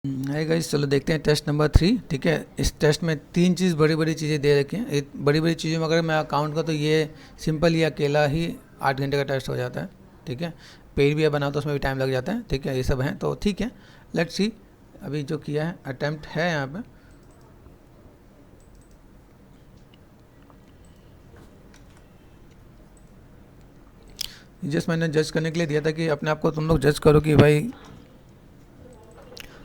Hi guys, चलो देखते हैं टेस्ट नंबर 3। ठीक है, इस टेस्ट में तीन चीज़ बड़ी बड़ी चीज़ें दे रखी हैं। बड़ी बड़ी चीज़ों में अगर मैं अकाउंट का तो ये सिंपल ही अकेला ही 8 घंटे का टेस्ट हो जाता है। ठीक है, पेड भी बना तो उसमें भी टाइम लग जाता है। ठीक है, ये सब हैं तो ठीक है, लेट्स सी। अभी जो किया है अटैम्प्ट है यहाँ पे, जस्ट मैंने जज करने के लिए दिया था कि अपने आप को तुम लोग जज करो कि भाई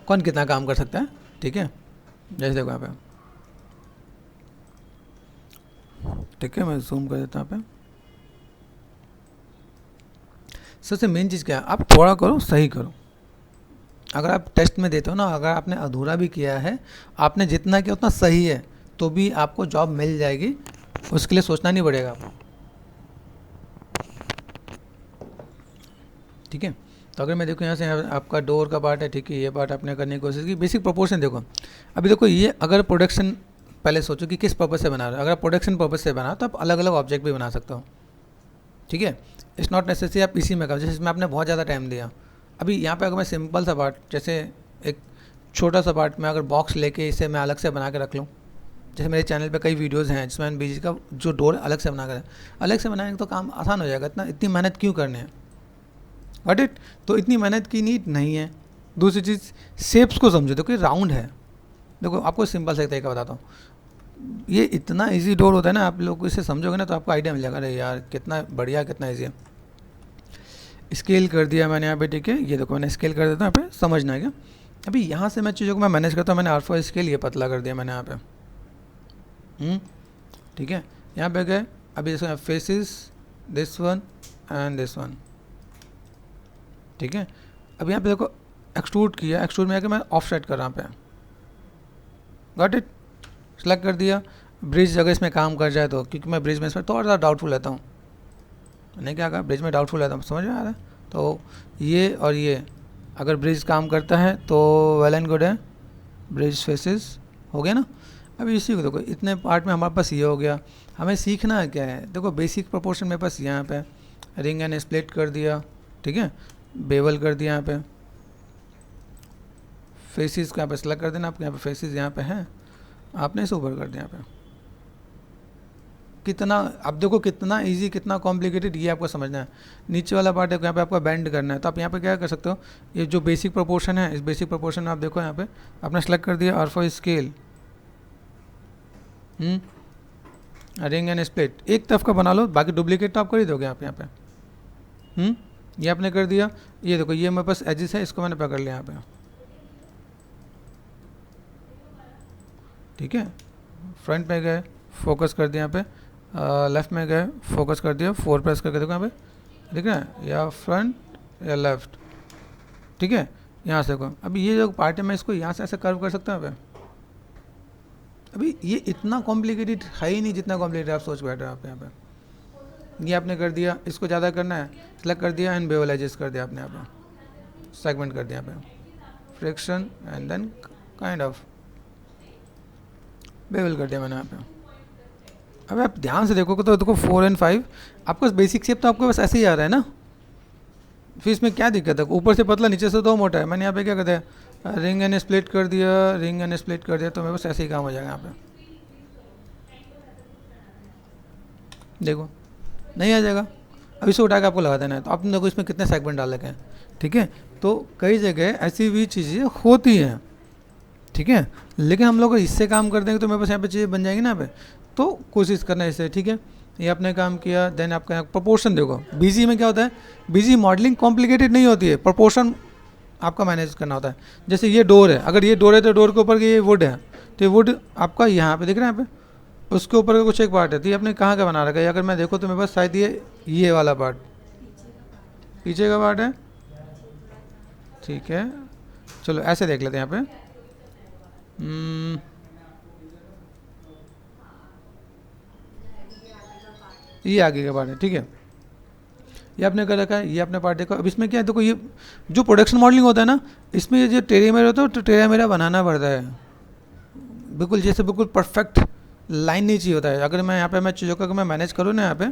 कौन कितना काम कर सकता है। ठीक है, जैसे देखो यहाँ पे, ठीक है मैं जूम कर देता हूँ यहाँ पे। सबसे मेन चीज़ क्या है, आप थोड़ा करो सही करो। अगर आप टेस्ट में देते हो ना, अगर आपने अधूरा भी किया है, आपने जितना किया उतना सही है, तो भी आपको जॉब मिल जाएगी। उसके लिए सोचना नहीं पड़ेगा आपको। ठीक है, तो अगर मैं देखूँ यहाँ से, आपका डोर का पार्ट है। ठीक है, ये पार्ट आपने करने की कोशिश की। बेसिक प्रोपोर्शन देखो। अभी देखो, ये अगर प्रोडक्शन, पहले सोचो कि किस पर्पज़ से बना रहे हो। अगर प्रोडक्शन पर्पज़ से बना तो आप अलग अलग ऑब्जेक्ट भी बना सकते हो। ठीक है, इट्स नॉट नेसेसरी आप इसी में करो, जैसे इसमें आपने बहुत ज़्यादा टाइम दिया। अभी यहाँ पे अगर मैं सिंपल सा पार्ट, जैसे एक छोटा सा पार्ट में अगर बॉक्स लेके इसे मैं अलग से बना के रख लूँ, जैसे मेरे चैनल पे कई वीडियोस हैं जिसमें मैंने बीजी का जो डोर अलग से बना कर, अलग से बनाने तो काम आसान हो जाएगा। इतनी मेहनत क्यों करनी है, गॉट इट। तो इतनी मेहनत की नीड नहीं है। दूसरी चीज़, शेप्स को समझो। देखो ये राउंड है। देखो आपको सिंपल सा एक तरीका बताता हूँ, ये इतना इजी डोर होता है ना, आप लोग इसे समझोगे ना तो आपको आइडिया मिल जाएगा, अरे यार कितना बढ़िया, कितना ईजी है। स्केल कर दिया मैंने यहाँ पे। ठीक है, ये देखो मैंने स्केल कर देता हूँ यहाँ पे, समझना है क्या। अभी यहाँ से मैं चीज़ों को मैं मैनेज करता हूँ। मैंने आर4 स्केल ये पतला कर दिया मैंने यहाँ पे। ठीक है, यहाँ पे गए। अभी जैसे faces, this one and this one. ठीक है, अब यहाँ पे देखो एक्सट्रूड किया। एक्सट्रूड में आके मैं ऑफ सेट कर रहा हूँ पे, गॉट इट। सेलेक्ट कर दिया। ब्रिज अगर इसमें काम कर जाए तो, क्योंकि मैं ब्रिज में इसमें थोड़ा सा डाउटफुल रहता हूँ। मैंने क्या कहा, ब्रिज में डाउटफुल रहता हूँ, समझ में आ रहा है। तो ये और ये अगर ब्रिज काम करता है तो वेल एंड गुड है। ब्रिज फेसेस हो गया ना। अभी इसी को देखो, इतने पार्ट में हमारे पास ये हो गया। हमें सीखना है क्या है, देखो बेसिक प्रोपोर्शन मेरे पास यहाँ पे रिंग एंड स्प्लिट कर दिया। ठीक है, बेवल कर दिया यहाँ पे। फेसिस को यहाँ पे सेलेक्ट कर देना। आपके यहाँ पे फेसिस यहाँ पे हैं, आपने इसे ऊपर कर दिया यहाँ पे। कितना, अब देखो कितना इजी, कितना कॉम्प्लिकेटेड, ये आपको समझना है। नीचे वाला पार्ट है, यहाँ पे आपको बेंड करना है, तो आप यहाँ पे क्या कर सकते हो, ये जो बेसिक प्रोपोर्शन है, इस बेसिक प्रोपोर्शन में आप देखो यहाँ पे आपने सेलेक्ट कर दिया आर4 स्केल, रिंग एंड स्प्लिट। एक तरफ का बना लो, बाकी डुप्लीकेट तो आप कर ही दोगे आप यहाँ पे। ये आपने कर दिया। ये देखो, ये मेरे पास एजिस है, इसको मैंने पकड़ लिया यहाँ पे। ठीक है, फ्रंट में गए, फोकस कर दिया यहाँ पे। लेफ्ट में गए, फोकस कर दिया। 4 प्रेस करके देखो यहाँ पे, ठीक है, या फ्रंट या लेफ्ट। ठीक है, यहाँ से देखो। अभी ये जो पार्ट है, मैं इसको यहाँ से ऐसे कर्व कर सकता हूँ यहाँ पे। अभी ये इतना कॉम्प्लिकेटेड है ही नहीं जितना कॉम्प्लिकेटेड आप सोच बैठे हो आप यहाँ पे। ये आपने कर दिया, इसको ज़्यादा करना है, सेलेक्ट कर दिया एंड बेवल एडजस्ट कर दिया आपने यहाँ पे, सेगमेंट कर दिया यहाँ पे, friction and then kind of bevel कर दिया मैंने यहाँ पे। अब आप ध्यान से देखोगे तो देखो 4 एंड 5 आपको बेसिक शेप तो आपको बस ऐसे ही आ रहा है ना। फिर इसमें क्या दिक्कत है, ऊपर से पतला नीचे से दो मोटा है। मैंने यहाँ पे क्या करते हैं, रिंग एंड स्प्लिट कर दिया, रिंग एंड स्प्लिट कर दिया, तो मेरे बस ऐसे ही काम हो जाएगा यहाँ पे। देखो नहीं आ जाएगा। अब इसे उठा के आपको लगा देना है, तो आपने देखो इसमें कितने सेगमेंट डाल रखे हैं। ठीक है, तो कई जगह ऐसी भी चीज़ें होती हैं। ठीक है, लेकिन हम लोग इससे काम कर देंगे तो मेरे पास यहाँ पे चीज़ें बन जाएंगी ना पे। तो कोशिश करना है इससे। ठीक है, ये आपने काम किया, देन आपका यहाँ प्रोपोर्शन देखो। बीजी में क्या होता है, बीजी मॉडलिंग कॉम्प्लिकेटेड नहीं होती है, प्रोपोर्शन आपका मैनेज करना होता है। जैसे ये डोर है, अगर ये डोर है तो डोर के ऊपर ये वुड है, तो ये वुड आपका यहाँ पे दिख रहा है, यहाँ पे उसके ऊपर का कुछ एक पार्ट है। तो ये आपने कहाँ का बना रखा है, अगर मैं देखो तो मेरे पास शायद ये वाला पार्ट पीछे का पार्ट है। ठीक है, चलो ऐसे देख लेते हैं यहाँ पे। ये आगे का पार्ट है। ठीक है, ये आपने कर रखा है, ये आपने पार्ट देखो। अब इसमें क्या है, देखो ये जो प्रोडक्शन मॉडलिंग होता है ना, इसमें ये जो टेढ़ा-मेढ़ा होता है तो टेढ़ा-मेढ़ा बनाना पड़ता है, बिल्कुल जैसे बिल्कुल परफेक्ट लाइन नहीं चाहिए होता है। अगर मैं यहाँ पे मैं चीज़ों का अगर मैं मैनेज करूँ ना यहाँ पे,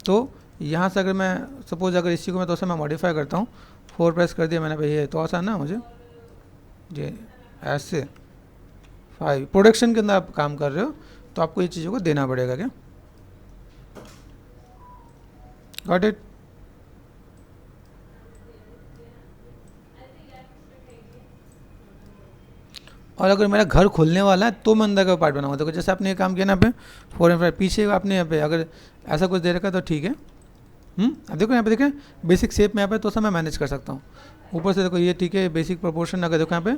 तो यहाँ से अगर मैं सपोज अगर इसी को मैं तो मैं मॉडिफाई करता हूँ, 4 प्रेस कर दिया मैंने भाई, ये तो आसान ना मुझे। जी ऐसे 5 प्रोडक्शन के अंदर आप काम कर रहे हो तो आपको ये चीज़ों को देना पड़ेगा क्या? Got it? और अगर मेरा घर खुलने वाला है तो मैं अंदर का पार्ट बनाऊंगा। देखो जैसे आपने ये काम किया ना यहाँ पे 4 एंड 5 पीछे आपने यहाँ पे अगर ऐसा कुछ दे रखा है तो ठीक है। अब देखो यहाँ पे देखें बेसिक शेप में यहाँ पे तो सब मैं मैनेज कर सकता हूँ। ऊपर से देखो ये ठीक है बेसिक प्रोपोर्शन। अगर देखो यहाँ पे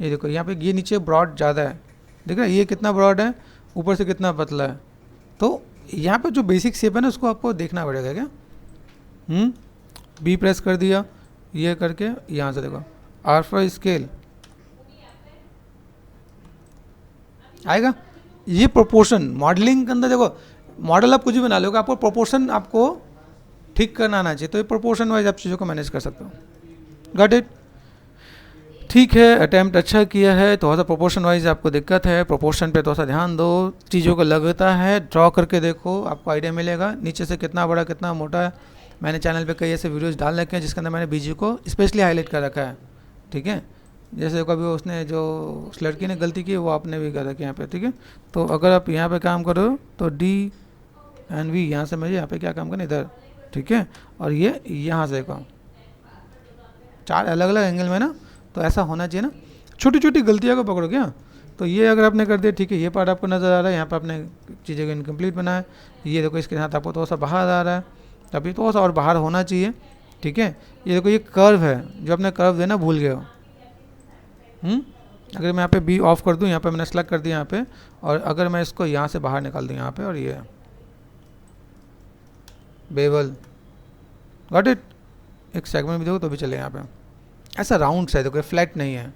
ये देखो यहाँ पे ये नीचे ब्रॉड ज़्यादा है, देख रहे ये कितना ब्रॉड है, ऊपर से कितना पतला है। तो यहाँ पे जो बेसिक शेप है ना उसको आपको देखना पड़ेगा क्या। बी प्रेस कर दिया, ये करके यहाँ से देखो R5 स्केल आएगा। ये प्रोपोर्शन मॉडलिंग के अंदर देखो, मॉडल आप कुछ भी बना लोगे, आपको प्रोपोर्शन आपको ठीक करना आना चाहिए। तो ये प्रोपोर्शन वाइज आप चीज़ों को मैनेज कर सकते हो। Got it? ठीक है, अटैम्प्ट अच्छा किया है। थोड़ा सा प्रोपोर्शन वाइज आपको दिक्कत है, प्रोपोर्शन पे थोड़ा सा ध्यान दो, चीज़ों को लगता है ड्रॉ करके देखो, आपको आइडिया मिलेगा नीचे से कितना बड़ा कितना मोटा है। मैंने चैनल पे कई ऐसे वीडियोस डाल रखे हैं जिसके अंदर मैंने बीजी को स्पेशली हाईलाइट कर रखा है। ठीक है, जैसे कभी उसने जो उस लड़की ने गलती की वो आपने भी कर रखी है यहाँ पे। ठीक है, तो अगर आप यहाँ पे काम करो तो D एंड V यहाँ से मुझे यहाँ पे क्या काम करना इधर। ठीक है, और ये यहाँ से देखो 4 अलग अलग एंगल में ना, तो ऐसा होना चाहिए ना। छोटी छोटी गलतियों को पकड़ो क्या। तो ये अगर आपने कर दिया ठीक है, ये पार्ट आपको नज़र आ रहा है, यहाँ पर आपने चीज़ें को इनकम्प्लीट बनाया। ये देखो इसके साथ आपको थोड़ा सा बाहर आ रहा है, तभी थोड़ा सा और बाहर होना चाहिए। ठीक है, ये देखो ये कर्व है, जो आपने कर्व देना भूल गए हो। अगर मैं यहाँ पे बी ऑफ कर दूँ, यहाँ पे मैंने सेलेक्ट कर दिया यहाँ पे, और अगर मैं इसको यहाँ से बाहर निकाल दूँ यहाँ पे, और ये बेवल, गॉट इट? एक सेगमेंट भी देखो तो भी चले यहाँ पे। ऐसा राउंड है देखो, फ्लैट नहीं है।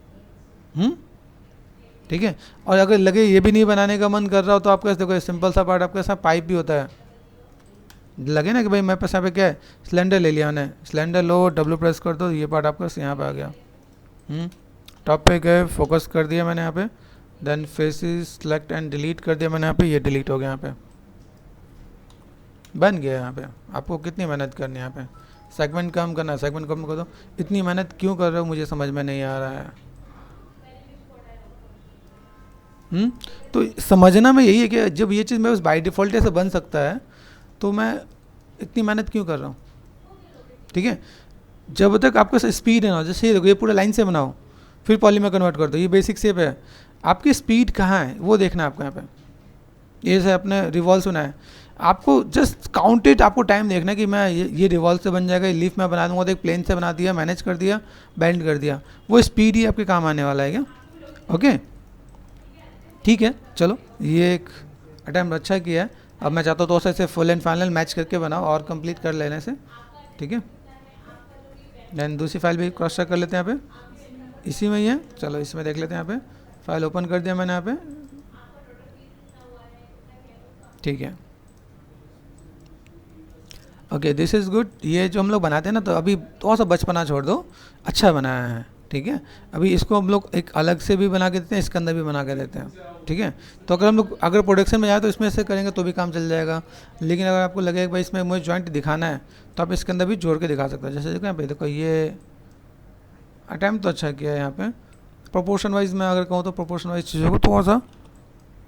ठीक है, और अगर लगे ये भी नहीं बनाने का मन कर रहा हो तो आपके देखो सिंपल सा पार्ट आपके साथ पाइप भी होता है। लगे ना कि भाई मेरे पास यहाँ पे क्या है, सिलेंडर ले लिया मैंने, सिलेंडर लो, W प्रेस कर दो, ये पार्ट आपका यहाँ पे आ गया। टॉप पे गए, फोकस कर दिया मैंने यहाँ पे, then faces select and delete कर दिया मैंने यहाँ पे, ये डिलीट हो गया यहाँ पे, बन गया यहाँ पे। आपको कितनी मेहनत करनी है यहाँ पे, सेगमेंट कम करना है, सेगमेंट कम कर दो। इतनी मेहनत क्यों कर रहे हो मुझे समझ में नहीं आ रहा है। तो समझना में यही है कि जब ये चीज़ मेरे बाई डिफ़ॉल्ट ऐसे बन सकता है तो मैं इतनी मेहनत क्यों कर रहा हूँ। ठीक है, जब तक आपके पास स्पीड है ना, जैसे ये देखो ये पूरा लाइन से बनाओ, फिर पॉली में कन्वर्ट कर दो, ये बेसिक शेप है। आपकी स्पीड कहाँ है वो देखना है आपको यहाँ पे। ये से आपने रिवॉल्व सुना है, आपको जस्ट काउंटेड, आपको टाइम देखना है कि मैं ये रिवॉल्व से बन जाएगा, लीफ में बना दूंगा तो एक प्लेन से बना दिया, मैनेज कर दिया, बेंड कर दिया, वो स्पीड ही आपके काम आने वाला है क्या। ओके ठीक है, चलो ये एक अटैम्प्ट अच्छा किया है। अब मैं चाहता हूँ तो इसे फुल एंड फाइनल मैच करके बनाओ और कंप्लीट कर लेने से। ठीक है, देन दूसरी फाइल भी क्रॉस चेक कर लेते हैं यहाँ पे, इसी में ही है। चलो इसमें देख लेते हैं, यहाँ पे फाइल ओपन कर दिया मैंने यहाँ पे। ठीक है, ओके दिस इज़ गुड। ये जो हम लोग बनाते हैं ना, तो अभी थोड़ा सा बचपना छोड़ दो, अच्छा बनाया है। ठीक है, अभी इसको हम लोग एक अलग से भी बना के देते हैं, इसके अंदर भी बना के देते हैं। ठीक है, तो अगर हम लोग अगर प्रोडक्शन में जाए तो इसमें से करेंगे तो भी काम चल जाएगा, लेकिन अगर आपको लगेगा भाई इसमें मुझे जॉइंट दिखाना है तो आप इसके अंदर भी जोड़ के दिखा सकते हो। जैसे देखो यहाँ पे देखो, ये अटैम्प्ट तो अच्छा किया है यहाँ पे। प्रोपोर्शन वाइज मैं अगर कहूँ तो प्रोपोर्शन वाइज चीज़ों को थोड़ा सा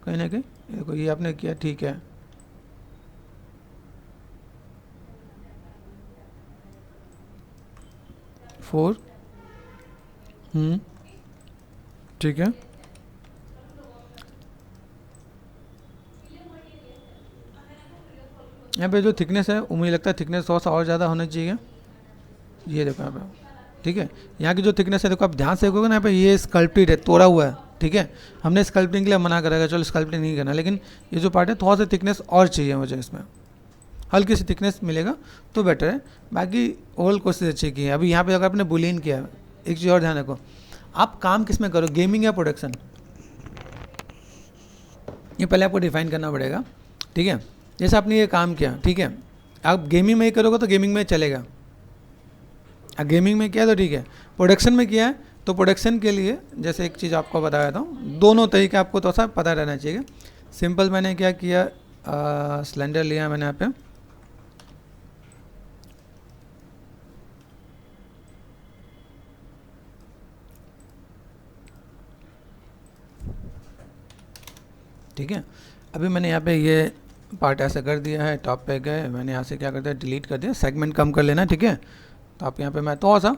कहीं ना कहीं देखो ये आपने किया, ठीक है। फोर ठीक है, यहाँ पे जो थिकनेस है मुझे लगता है थिकनेस थोड़ा सा और ज़्यादा होना चाहिए। ये देखो यहाँ पे, ठीक है, यहाँ की जो थिकनेस है देखो आप ध्यान से देखोगे ना, यहाँ पे ये स्कल्प्टेड है, तोड़ा हुआ है। ठीक है, हमने स्कल्पटिंग के लिए मना करेगा, चलो स्कल्पटिंग नहीं करना, लेकिन ये जो पार्ट है थोड़ा सा थिकनेस और चाहिए मुझे, इसमें हल्की सी थिकनेस मिलेगा तो बेटर है। बाकी ओवरऑल कोशिश अच्छी की है। अभी यहाँ पे अगर आपने बुलियन किया, एक चीज़ और ध्यान रखो, आप काम किस में करो, गेमिंग या प्रोडक्शन, ये पहले आपको डिफाइन करना पड़ेगा। ठीक है, जैसे आपने ये काम किया, ठीक है, आप गेमिंग में ही करोगे तो गेमिंग में चलेगा, अब गेमिंग में किया तो ठीक है। प्रोडक्शन में किया है तो प्रोडक्शन के लिए जैसे एक चीज़ आपको बताया था, दोनों तरीके आपको तो सा पता रहना चाहिए। सिंपल मैंने क्या किया, सिलेंडर लिया मैंने यहाँ पे, ठीक है। अभी मैंने यहाँ पे ये पार्ट ऐसे कर दिया है, टॉप पे गए, मैंने यहाँ से क्या कर दिया, डिलीट कर दिया, सेगमेंट कम कर लेना, ठीक है। तो आप यहाँ पे मैं थोड़ा सा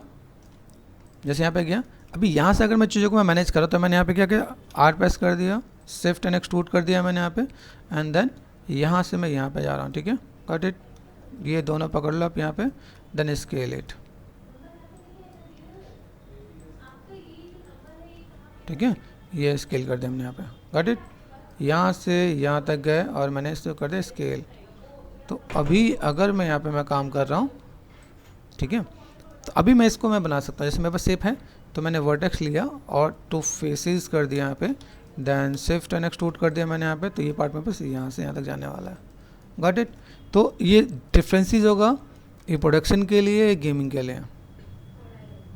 जैसे यहाँ पे गया, अभी यहाँ से अगर मैं चीज़ों को मैं मैनेज करा तो मैंने यहाँ पे क्या किया, आर प्रेस कर दिया, शिफ्ट एंड एक्सट्रूड कर दिया मैंने यहाँ पे, एंड देन यहाँ से मैं यहाँ पे जा रहा हूँ, ठीक है। कट इट, ये दोनों पकड़ लो आप यहाँ पे, देन स्केल इट, ठीक है। ये स्केल कर दिया हमने यहाँ पे, कट इट, यहाँ से यहाँ तक गए और मैंने इसको कर दिया स्केल। तो अभी अगर मैं यहाँ पे मैं काम कर रहा हूँ, ठीक है, तो अभी मैं इसको मैं बना सकता हूँ। जैसे मेरे पास शेप है तो मैंने वर्टेक्स लिया और 2 फेसेस कर दिया यहाँ पे, देन शिफ्ट एंड एक्सट्रूड कर दिया मैंने यहाँ पे, तो ये पार्ट मेरे पास यहाँ से यहाँ तक जाने वाला है, गॉट इट। तो ये डिफरेंसेस होगा, ये प्रोडक्शन के लिए, गेमिंग के लिए,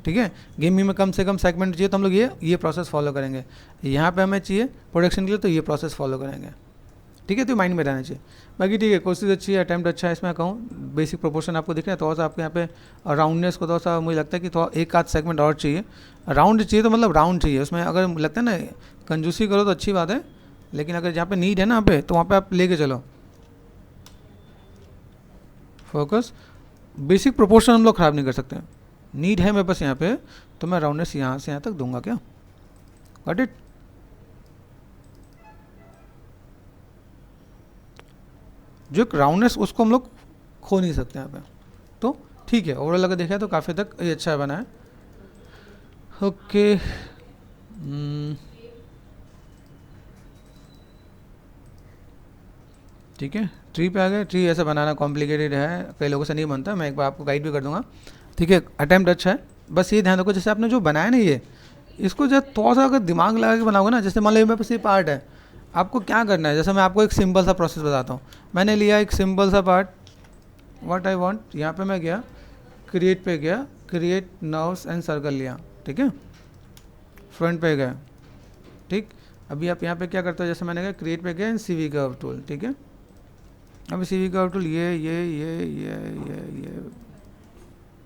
ठीक है। गेमिंग में कम से कम सेगमेंट चाहिए तो हम लोग ये प्रोसेस फॉलो करेंगे, यहाँ पे हमें चाहिए प्रोडक्शन के लिए तो ये प्रोसेस फॉलो करेंगे, ठीक है। तो माइंड में रहना चाहिए। बाकी ठीक है, कोशिश अच्छी है, अटैम्प्ट अच्छा है, इसमें कहूँ बेसिक प्रोपोर्शन आपको दिख रहा है, थोड़ा सा आपके यहाँ पे राउंडनेस को थोड़ा सा मुझे लगता है कि थोड़ा एक आध सेगमेंट और चाहिए, राउंड चाहिए तो मतलब राउंड चाहिए, उसमें अगर लगता है ना कंजूसी करो तो अच्छी बात है, लेकिन अगर जहाँ पे नीड है ना पे तो वहाँ पे आप लेके चलो फोकस। बेसिक प्रोपोर्शन हम लोग ख़राब नहीं कर सकते, नीड है मेरे पास यहाँ पे तो मैं राउंडनेस यहाँ से यहाँ तक दूंगा, क्या, गॉट इट। जो एक राउंडनेस उसको हम लोग खो नहीं सकते यहाँ पे, तो ठीक है। ओवरऑल अगर देखा तो काफ़ी तक ये अच्छा बना है, ओके। ठीक है, ट्री पे आ गए। ट्री ऐसा बनाना कॉम्प्लिकेटेड है, कई लोगों से नहीं बनता, मैं एक बार आपको गाइड भी कर दूंगा, ठीक है। अटैम्प्ट अच्छा है, बस ये ध्यान रखो जैसे आपने जो बनाया ना ये, इसको जब थोड़ा सा अगर दिमाग लगा के बनाओगे ना, जैसे मान लो मेरे पास ये पार्ट है, आपको क्या करना है, जैसे मैं आपको एक सिंपल सा प्रोसेस बताता हूँ। मैंने लिया एक सिंपल सा पार्ट, व्हाट आई वांट, यहाँ पे मैं गया, क्रिएट पे गया, क्रिएट नर्व्स एंड सर्कल लिया, ठीक है, फ्रंट पे गया, ठीक। अभी आप यहाँ पे क्या करते हो, जैसे मैंने कहा क्रिएट पे गया एंड CV कर्व टूल, ठीक है। अभी CV कर्व टूल ये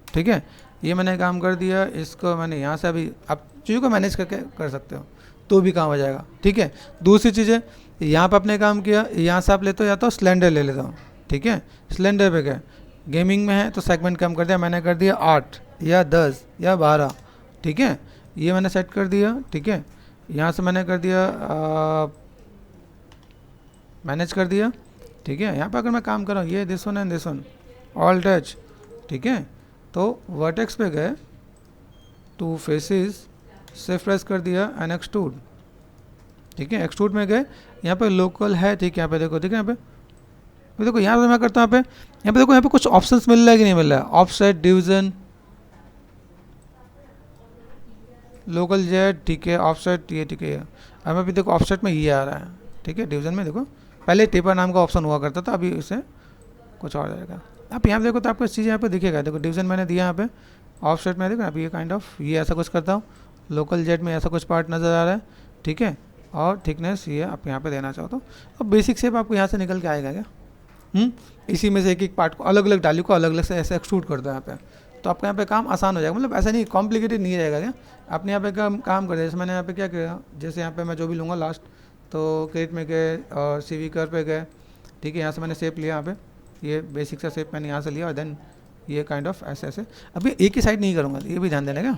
ठीक है, ये मैंने काम कर दिया, इसको मैंने यहाँ से अभी आप चीज़ों को मैनेज करके कर सकते हो तो भी काम हो जाएगा, ठीक है। दूसरी चीज़ है, यहाँ पे आपने काम किया, यहाँ से आप लेते हो या तो स्लेंडर ले लेता हूँ, ठीक है। स्लेंडर पे गए, गेमिंग में है तो सेगमेंट कम कर दिया, मैंने कर दिया 8 या 10 या 12, ठीक है। ये मैंने सेट कर दिया, ठीक है। यहाँ से मैंने कर दिया मैनेज कर दिया, ठीक है। यहाँ पर अगर मैं काम कर रहा हूँ, ये this one and this one all touch, ठीक है। तो वर्टेक्स पे गए, 2 फेसेस, शिफ्ट प्रेस कर दिया एंड एक्सट्रूड, ठीक है। एक्सट्रूड में गए, यहाँ पे लोकल है, ठीक है। यहाँ पे देखो, ठीक है, यहाँ पे देखो, यहाँ पे मैं करता हूँ, यहाँ पे देखो, यहाँ पे कुछ ऑप्शंस मिल रहा है कि नहीं मिल रहा है, ऑफसेट, डिवीजन, लोकल जेड, ठीक है, ऑफसेट, ये ठीक है। अब अभी देखो ऑफसेट में ये आ रहा है, ठीक है। डिवीजन में देखो, पहले टेपर नाम का ऑप्शन हुआ करता था, अभी इसे कुछ और जाएगा। आप यहाँ देखो तो आपको चीज़ यहाँ पे दिखेगा, देखो डिवीजन मैंने दिया यहाँ पे, ऑफसेट में देखो अभी ये काइंड ऑफ ये ऐसा कुछ करता हूँ, लोकल जेड में ऐसा कुछ पार्ट नज़र आ रहा है, ठीक है। और थिकनेस ये आप यहाँ पे देना चाहो तो बेसिक शेप आपको यहाँ से निकल के आएगा क्या, इसी में से एक एक पार्ट को अलग अलग डाली को अलग अलग से ऐसे एक्सट्रूड कर दो यहाँ पे, तो आपका यहाँ पे काम आसान हो जाएगा। मतलब ऐसा नहीं कॉम्प्लिकेटेड नहीं रहेगा क्या, आपने यहाँ पे काम कर दिया। जैसे मैंने यहाँ पे क्या किया, जैसे यहाँ पे मैं जो भी लूँगा लास्ट, तो क्रिएट में गए और CV कर्व पे गए, ठीक है। यहाँ से मैंने शेप लिया, यहाँ पे ये बेसिक सा शेप मैंने यहाँ से लिया और देन ये काइंड ऑफ ऐसे ऐसे। अभी एक ही साइड नहीं करूँगा, ये भी ध्यान देना क्या,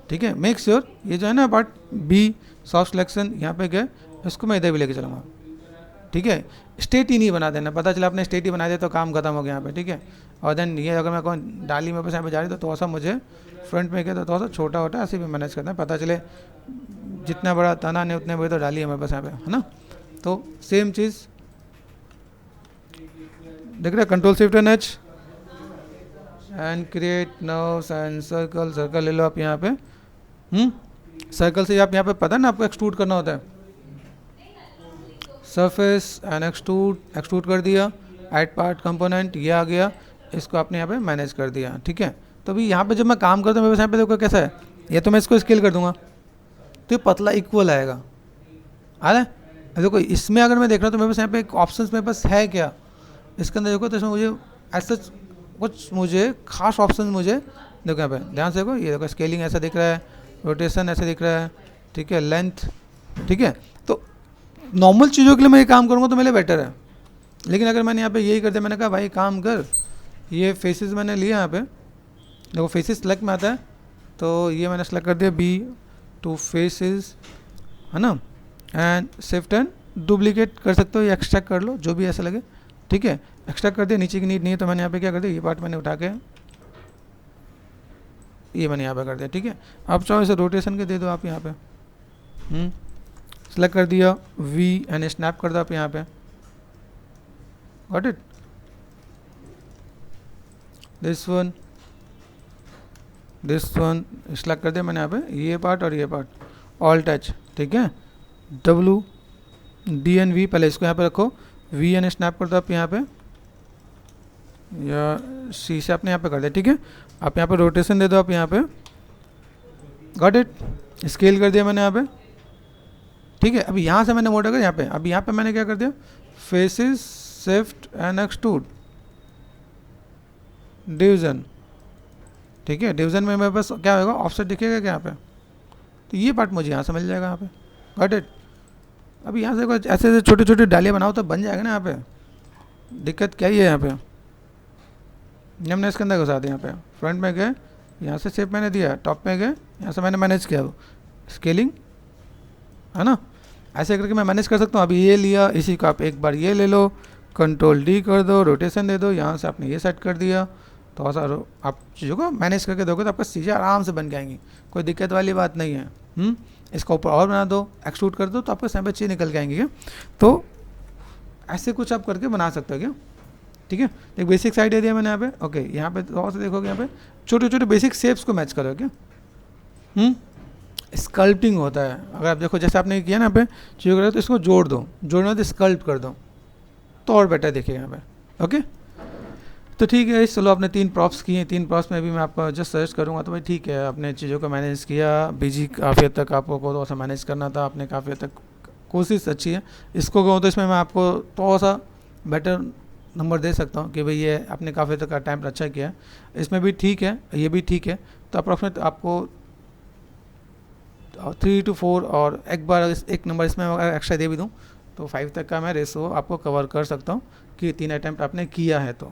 ठीक है। मेक श्योर ये जो है ना पार्ट B सॉफ्ट सिलेक्शन, यहाँ पे गए, इसको मैं इधर भी लेके चलूँगा, ठीक है। स्टेट ही नहीं बना देना, पता चला आपने स्टेट ही बना दिया तो काम खत्म हो गया यहाँ पे, ठीक है। और देन ये अगर मैं कहूँ डाली में बस यहाँ पे जा रही तो थोड़ा सा मुझे फ्रंट में गया तो थोड़ा सा छोटा होता है, ऐसे भी मैनेज करना है, पता चले जितना बड़ा तना नहीं उतने बड़े तो डाली है मेरे पास यहाँ पे, है ना। तो सेम चीज़ देख रहे, control shift and H and create nerves and circle, circle ले लो आप यहाँ पे, सर्कल से आप यहाँ पे पता है ना आपको एक्सट्रूड करना होता है, सरफेस एंड एक्सट्रूड कर दिया, ऐड पार्ट कंपोनेंट ये आ गया, इसको आपने यहाँ पे मैनेज कर दिया, ठीक है। तो अभी यहाँ पे जब मैं काम करता हूँ मेरे पास यहाँ पे देखो कैसा है, ये तो मैं इसको स्केल कर दूंगा तो ये पतला इक्वल आएगा, आ रहा है। देखो इसमें अगर मैं देख रहा हूँ तो मेरे पास यहाँ पे एक ऑप्शन मेरे पास है क्या, इसके अंदर देखो तो इसमें मुझे ऐसा कुछ मुझे खास ऑप्शन मुझे देखो यहाँ पे ध्यान से देखो, ये देखो स्केलिंग ऐसा दिख रहा है, रोटेशन ऐसे दिख रहा है, ठीक है, लेंथ, ठीक है। तो नॉर्मल चीज़ों के लिए मैं ये काम करूँगा तो मेरे लिए बेटर है, लेकिन अगर मैंने यहाँ पे यही कर दिया, मैंने कहा भाई काम कर, ये फेसेस मैंने लिया यहाँ पे, देखो फेसेस सेलेक्ट में आता है, तो ये मैंने सेलेक्ट कर दिया बी टू फेसेस, है ना, एंड शिफ्ट एंड डुप्लीकेट कर सकते हो या एक्सट्रैक्ट कर लो, जो भी ऐसा लगे, ठीक है। एक्सट्रैक्ट कर दिया, नीचे की नीड नहीं है तो मैंने यहाँ पे क्या कर दिया, ये पार्ट मैंने उठा के ये मैंने यहाँ पे कर दिया, ठीक है। आप चाहो इसे रोटेशन के दे दो आप यहाँ पे, सेलेक्ट कर दिया वी एंड स्नैप कर दो आप यहाँ पे, got it. This one select कर दिया मैंने यहाँ पे, ये पार्ट और ये पार्ट, ऑल टच, ठीक है। डब्लू डी एन वी, पहले इसको यहाँ पे रखो, वी एन स्नैप कर दो आप यहाँ पे, या सी से आपने यहाँ पे कर दिया, ठीक है। आप यहाँ पे रोटेशन दे दो आप यहाँ पे, गॉट इट। स्केल कर दिया मैंने यहाँ पे, ठीक है। अभी यहाँ से मैंने मोटा कर यहाँ पे, अभी यहाँ पे मैंने क्या कर दिया, faces shift and extrude division, ठीक है। डिवीजन में मेरे पास क्या होगा, ऑफसेट दिखेगा क्या यहाँ पे, तो ये पार्ट मुझे यहाँ से मिल जाएगा यहाँ पे, गॉट इट। अभी यहाँ से कुछ ऐसे ऐसे छोटे छोटे डालियाँ बनाओ तो बन जाएगा ना यहाँ पे, दिक्कत क्या ही है यहाँ पे। हमने इसके अंदर घुसा दिया, यहाँ पे फ्रंट में गए, यहाँ से शेप मैंने दिया, टॉप में गए, यहाँ से मैंने मैनेज किया स्केलिंग, है ना, ऐसे करके मैं मैनेज कर सकता हूँ। अभी ये लिया, इसी को आप एक बार ये ले लो, कंट्रोल डी कर दो, रोटेशन दे दो, यहाँ से आपने ये सेट कर दिया, थोड़ा सा आप चीज़ों को मैनेज करके दोगे तो आपका चीज़ें आराम से बन जाएंगी, कोई दिक्कत वाली बात नहीं है। इसका ऊपर और बना दो, एक्सट्रूड कर दो, तो आपके सामने चीज़ निकल के आएंगी क्या, तो ऐसे कुछ आप करके बना सकते हो क्या, ठीक है। एक बेसिक साइड दिया मैंने यहाँ पे, ओके। यहाँ पे थोड़ा सा देखोगे, यहाँ पे छोटे छोटे बेसिक शेप्स को मैच करो क्या, स्कल्पटिंग होता है। अगर आप देखो जैसे आपने किया ना यहाँ पे चीज़ों करो, तो इसको जोड़ दो, जोड़ना तो स्कल्प कर दो तो और बेटर दिखेगा यहाँ पे, ओके। तो ठीक है, चलो आपने 3 प्रॉप्स किए, 3 प्रॉप्स में भी मैं आपको जस्ट सजेस्ट करूँगा, तो भाई ठीक है, अपने चीज़ों को मैनेज किया, बीजी काफ़ी हद तक आपको थोड़ा सा मैनेज करना था, आपने काफ़ी हद तक कोशिश अच्छी है। इसको कहूँ तो इसमें मैं आपको थोड़ा सा बेटर नंबर दे सकता हूँ कि भाई ये आपने काफ़ी हद तक अटैम्प्ट अच्छा किया है, इसमें भी ठीक है, ये भी ठीक है, तो अप्रॉक्सीमेट आपको 3 to 4 और एक बार एक नंबर इसमें अगर एक्स्ट्रा दे भी दूँ तो 5 तक का मैं रेशो आपको कवर कर सकता हूँ कि 3 अटैम्प्ट आपने किया है तो।